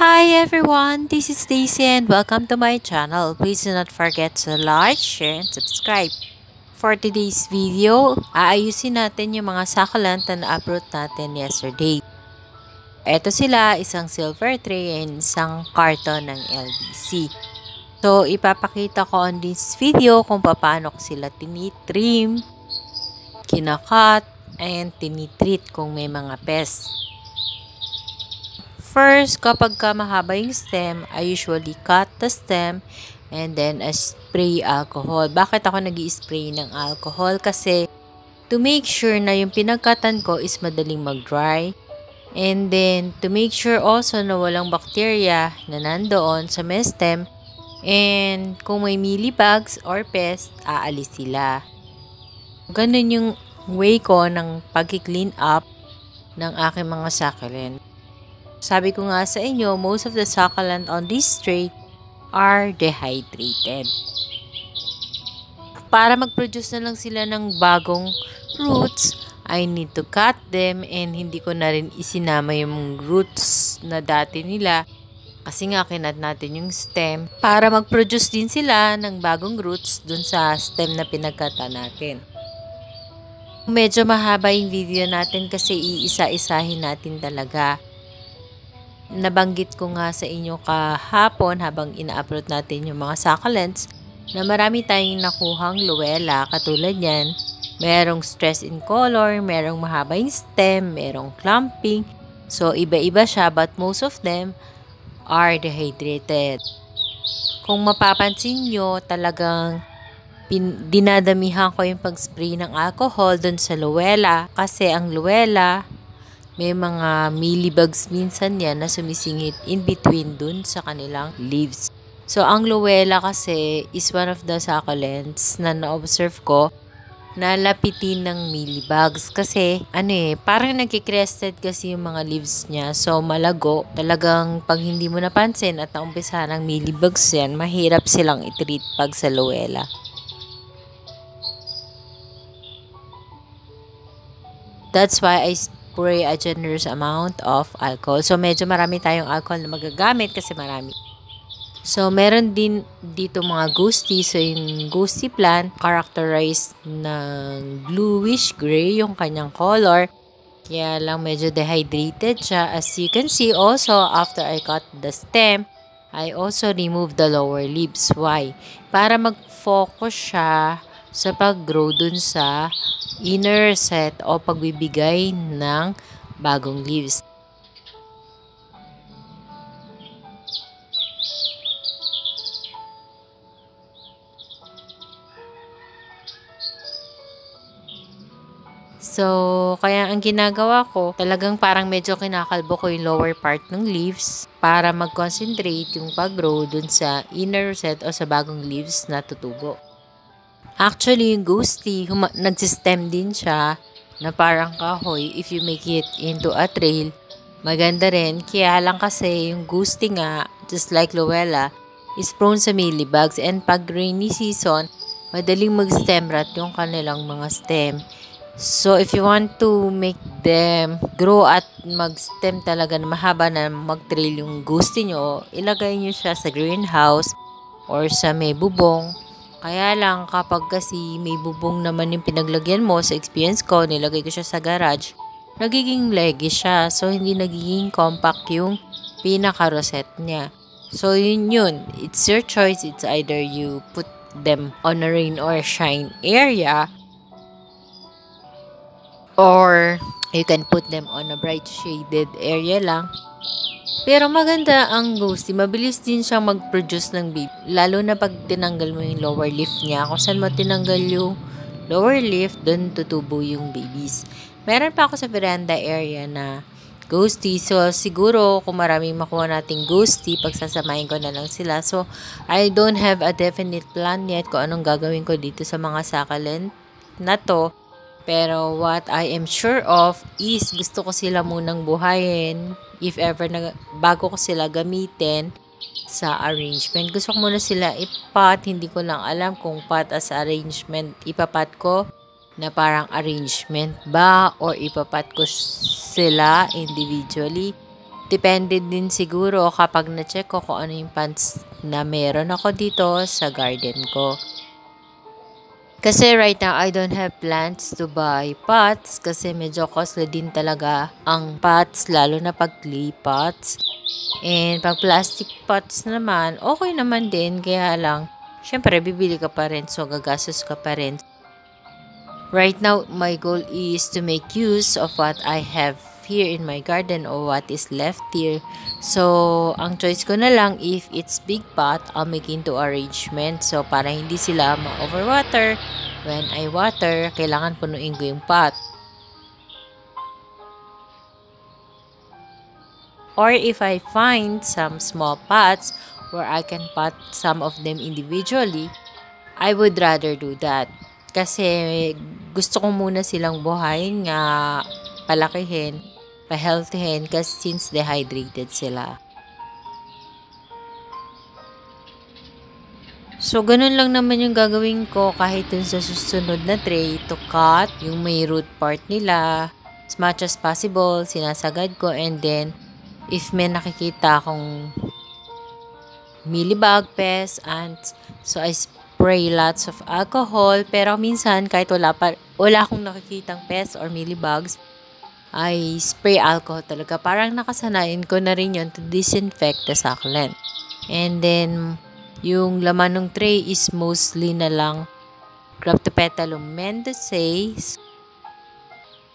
Hi everyone, this is Stacy and welcome to my channel. Please do not forget to like, share, and subscribe. For today's video, aayusin natin yung mga succulent na na-upload natin yesterday. Ito sila, isang silver tray and isang carton ng LBC. So, ipapakita ko on this video kung paano ko sila tinitrim, kinakat, and tinitreat kung may mga pests. First, kapag mahaba yung stem, I usually cut the stem and then I spray alcohol. Bakit ako nag-i-spray ng alcohol? Kasi to make sure na yung pinagkatan ko is madaling mag-dry. And then, to make sure also na walang bacteria na nandoon sa may stem. And kung may mealybugs or pest, aalis sila. Ganun yung way ko ng pag-clean up ng aking mga succulent. Sabi ko nga sa inyo, most of the succulent on this tray are dehydrated. Para mag-produce na lang sila ng bagong roots, I need to cut them and hindi ko na rin isinama yung roots na dati nila kasi nga kinat natin yung stem para mag-produce din sila ng bagong roots dun sa stem na pinagkata natin. Medyo mahaba yung video natin kasi iisa-isahin natin talaga. Nabanggit ko nga sa inyo kahapon habang ina-upload natin yung mga succulents na marami tayong nakuhang luwela katulad yan. Merong stress in color, merong mahaba yung stem, merong clumping. So, iba-iba siya but most of them are dehydrated. Kung mapapansin nyo, talagang dinadamihan ko yung pag-spray ng alcohol dun sa luwela kasi ang luwela may mga mealybugs minsan yan na sumisingit in between dun sa kanilang leaves. So, ang luwela kasi is one of the succulents na na-observe ko na lapitin ng mealybugs. Kasi, parang nagkikrested kasi yung mga leaves niya. So, malago. Talagang pag hindi mo napansin at naumpisa ng mealybugs yan, mahirap silang i-treat pag sa luwela. That's why I spray a generous amount of alcohol. So, medyo marami tayong alcohol na magagamit kasi marami. So, meron din dito mga ghosty. So, yung ghosty plant, characterized ng bluish gray yung kanyang color. Kaya lang medyo dehydrated siya. As you can see also, after I cut the stem, I also remove the lower leaves. Why? Para mag-focus siya sa pag-grow dun sa inner set o pagbibigay ng bagong leaves. So, kaya ang ginagawa ko, talagang parang medyo kinakalbo ko yung lower part ng leaves para mag-concentrate yung pag-grow dun sa inner set o sa bagong leaves na tutubo. Actually, yung ghosty, nagsistem din siya na parang kahoy. If you make it into a trail, maganda rin. Kaya lang kasi yung ghosty nga, just like luwela, is prone sa mealybugs. And pag rainy season, madaling mag-stem rot yung kanilang mga stem. So, if you want to make them grow at mag-stem talaga na mahaba na mag-trail yung ghosty nyo, ilagay nyo siya sa greenhouse or sa may bubong. Kaya lang kapag kasi may bubong naman yung pinaglagyan mo, sa experience ko, nilagay ko siya sa garage, nagiging leggy siya. So, hindi nagiging compact yung pinaka-rosette niya. So, yun. It's your choice. It's either you put them on a rain or shine area or you can put them on a bright shaded area lang. Pero maganda ang ghosty. Mabilis din siyang mag-produce ng baby. Lalo na pag tinanggal mo yung lower leaf niya. Kung saan mo tinanggal yung lower leaf, dun tutubo yung babies. Meron pa ako sa veranda area na ghosty. So, siguro kung maraming makuha nating ghosty, pagsasamahin ko na lang sila. So, I don't have a definite plan yet kung anong gagawin ko dito sa mga succulent na to. Pero what I am sure of is gusto ko sila munang buhayin if ever na bago ko sila gamitin sa arrangement. Gusto ko muna sila ipat. Hindi ko lang alam kung pot as arrangement ipapat ko na parang arrangement ba or ipapat ko sila individually. depende din siguro kapag na-check ko kung ano yung plants na meron ako dito sa garden ko. Kasi right now, I don't have plans to buy pots kasi medyo costly din talaga ang pots, lalo na pag clay pots. And pag plastic pots naman, okay naman din, kaya lang, syempre, bibili ka pa rin, so gagastos ka pa rin. Right now, my goal is to make use of what I have here in my garden or what is left here. So, ang choice ko na lang, if it's big pot, I'll make into arrangement. So, para hindi sila ma-overwater, when I water, kailangan punuin ko yung pot. Or if I find some small pots where I can pot some of them individually, I would rather do that. Kasi gusto ko muna silang buhayin nga, palakihin, pa-healthyhin kasi since dehydrated sila. So, ganun lang naman yung gagawin ko kahit dun sa susunod na tray to cut yung may root part nila. As much as possible, sinasagad ko, and then if may nakikita akong mealybug, pests, ants, so I spray lots of alcohol. Pero minsan kahit wala akong nakikitang pests or mealybugs, I spray alcohol talaga. Parang nakasanayin ko na rin yun to disinfect the succulent. And then yung laman ng tray is mostly na lang Graptopetalum mendozae.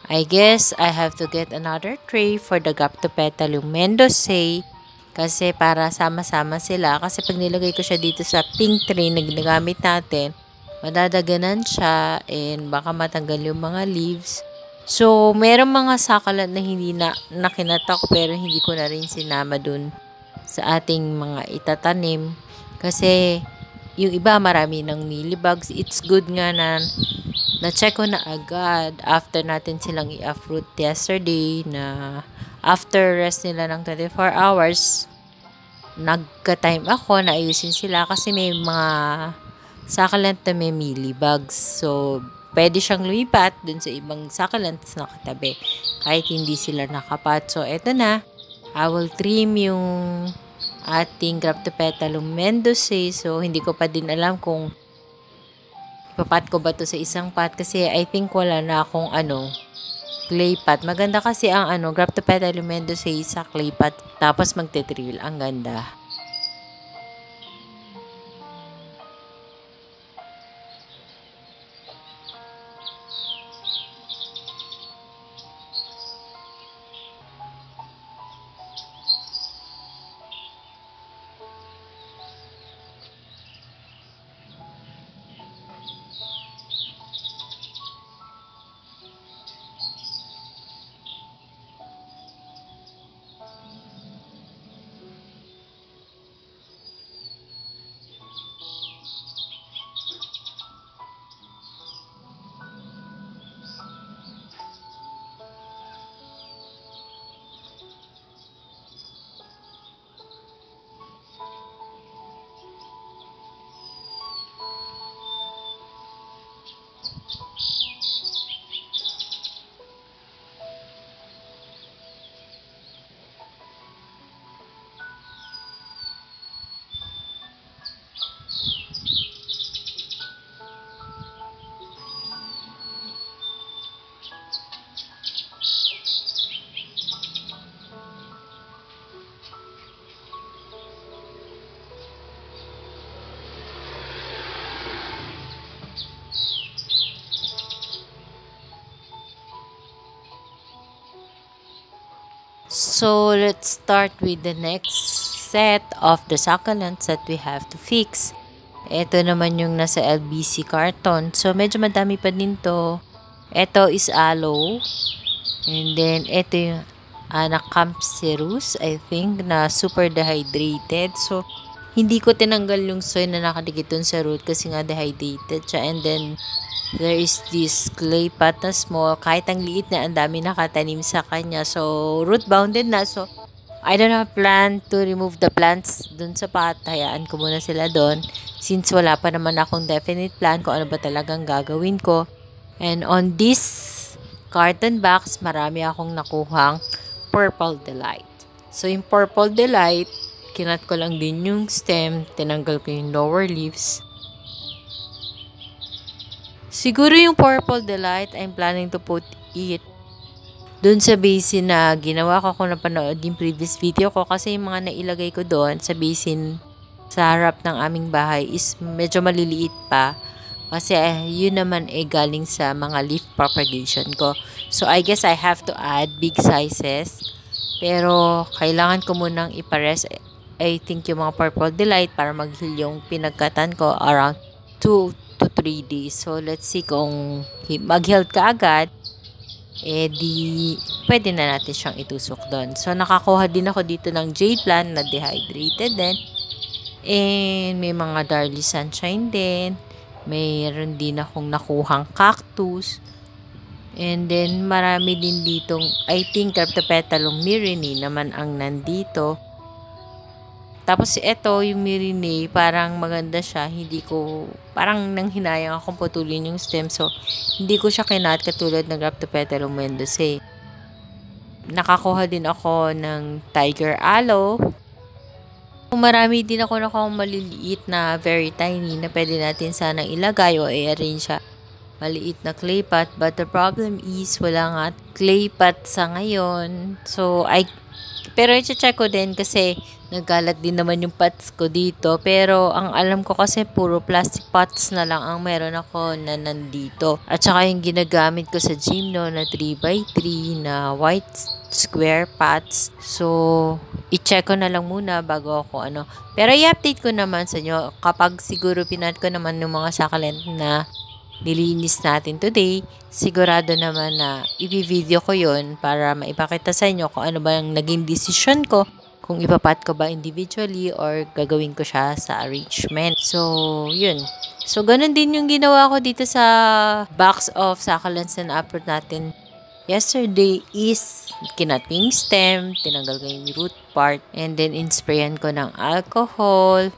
I guess I have to get another tray for the Graptopetalum mendozae kasi para sama-sama sila. Kasi pag nilagay ko siya dito sa pink tray na ginagamit natin, madadaganan siya and baka matanggal yung mga leaves. So, merong mga succulent na hindi na nakinatak pero hindi ko na rin sinama dun sa ating mga itatanim. Kasi yung iba marami ng mealybugs. It's good nga na na-check ko na agad after natin silang i-uproot yesterday na after rest nila ng 24 hours, nagka-time ako na ayusin sila kasi may mga succulent na may mealybugs. So, pwede siyang lumipat dun sa ibang succulents na katabi kahit hindi sila nakapat. So, eto na. I will trim yung ating Graptopetalum mendozae. So, hindi ko pa din alam kung ipapat ko ba to sa isang pot kasi I think wala na akong clay pot. Maganda kasi ang Graptopetalum mendozae sa clay pot tapos magte-trill. Ang ganda. So, let's start with the next set of the succulents that we have to fix. Ito naman yung nasa LBC carton. So, medyo madami pa din to. Ito is aloe. And then, ito yung Anacampsirus, I think, na super dehydrated. So, hindi ko tinanggal yung soil na nakadikit dun sa root kasi nga dehydrated siya. And then, there is this clay pot na small. Kahit ang liit na, ang dami nakatanim sa kanya. So, root bounded na. So, I don't have plan to remove the plants dun sa pot. Hayaan ko muna sila dun. Since wala pa naman akong definite plan kung ano ba talagang gagawin ko. And on this carton box, marami akong nakuhang Purple Delight. So, yung Purple Delight, kinat ko lang din yung stem, tinanggal ko yung lower leaves. Siguro yung Purple Delight, I'm planning to put it doon sa basin na ginawa ko kung napanood yung previous video ko, kasi yung mga nailagay ko doon sa basin sa harap ng aming bahay is medyo maliliit pa. Kasi yun naman galing sa mga leaf propagation ko. So, I guess I have to add big sizes. Pero, kailangan ko munang ipares, I think, yung mga Purple Delight para mag-heal yung pinagkatan ko around 2 to 3 days. So, let's see kung mag-heal ka agad, di pwede na natin siyang itusok doon. So, nakakuha din ako dito ng jade plant na dehydrated din. And, may mga Darly Sunshine din. Mayroon din akong nakuhang cactus. And then, marami din ditong, I think, Cryptopetalum myrrhinae naman ang nandito. Tapos, ito, yung myrrhinae, parang maganda siya. Parang nanghinayang akong putulin yung stem. So, hindi ko siya kinat katulad ng Cryptopetalum mendozae. Nakakuha din ako ng Tiger Aloe. Marami din ako nakakong maliliit na very tiny na pwede natin sanang ilagay o i-arrange siya. Maliit na clay pot, but the problem is wala nga clay pot sa ngayon. So, pero i-check ko din kasi nagkalat din naman yung pots ko dito. Pero ang alam ko kasi puro plastic pots na lang ang meron ako na nandito. At saka yung ginagamit ko sa gym no, na 3x3 na white square pots. So, i-check ko na lang muna bago ako Pero i-update ko naman sa inyo kapag siguro pinat ko naman yung mga succulent na nilinis natin today. Sigurado naman na i-video ko yon para maipakita sa inyo kung ano ba yung naging decision ko. Kung ipapat ko ba individually or gagawin ko siya sa arrangement. So, yun. So, ganun din yung ginawa ko dito sa box of succulents na upload natin yesterday is kinat ko yung stem, tinanggal ko yung root part, and then insprayan ko ng alcohol.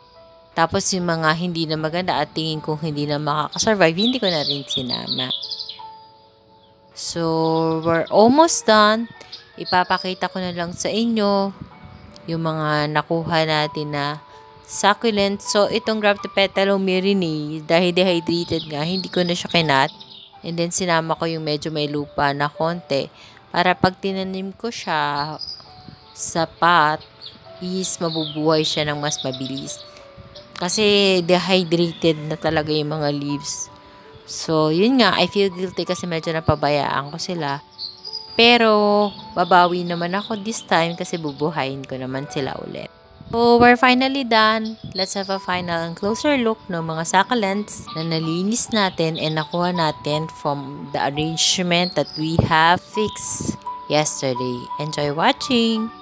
Tapos yung mga hindi na maganda at tingin kong hindi na makakasurvive, hindi ko na rin sinama. So, we're almost done. Ipapakita ko na lang sa inyo yung mga nakuha natin na succulent. So, itong Cryptopetalum myrrhinae, dahil dehydrated nga, hindi ko na siya kinat. And then, sinama ko yung medyo may lupa na konti para pag tinanim ko siya sa pot, is mabubuhay siya ng mas mabilis. Kasi dehydrated na talaga yung mga leaves. So, yun nga, I feel guilty kasi medyo napabayaan ko sila. Pero, babawi naman ako this time kasi bubuhayin ko naman sila ulit. So, we're finally done. Let's have a final and closer look ng mga succulents na nalinis natin and nakuha natin from the arrangement that we have fixed yesterday. Enjoy watching!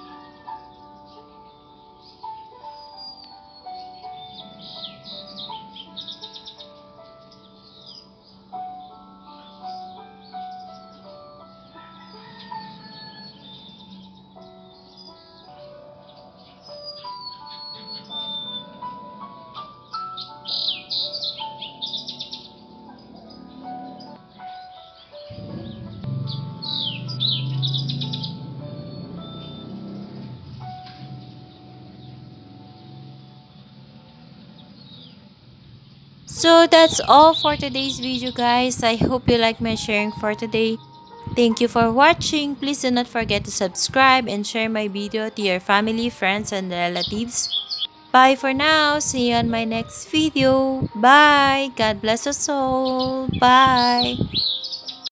So that's all for today's video, guys. I hope you like my sharing for today. Thank you for watching. Please do not forget to subscribe and share my video to your family, friends, and relatives. Bye for now. See you on my next video. Bye. God bless us all. Bye.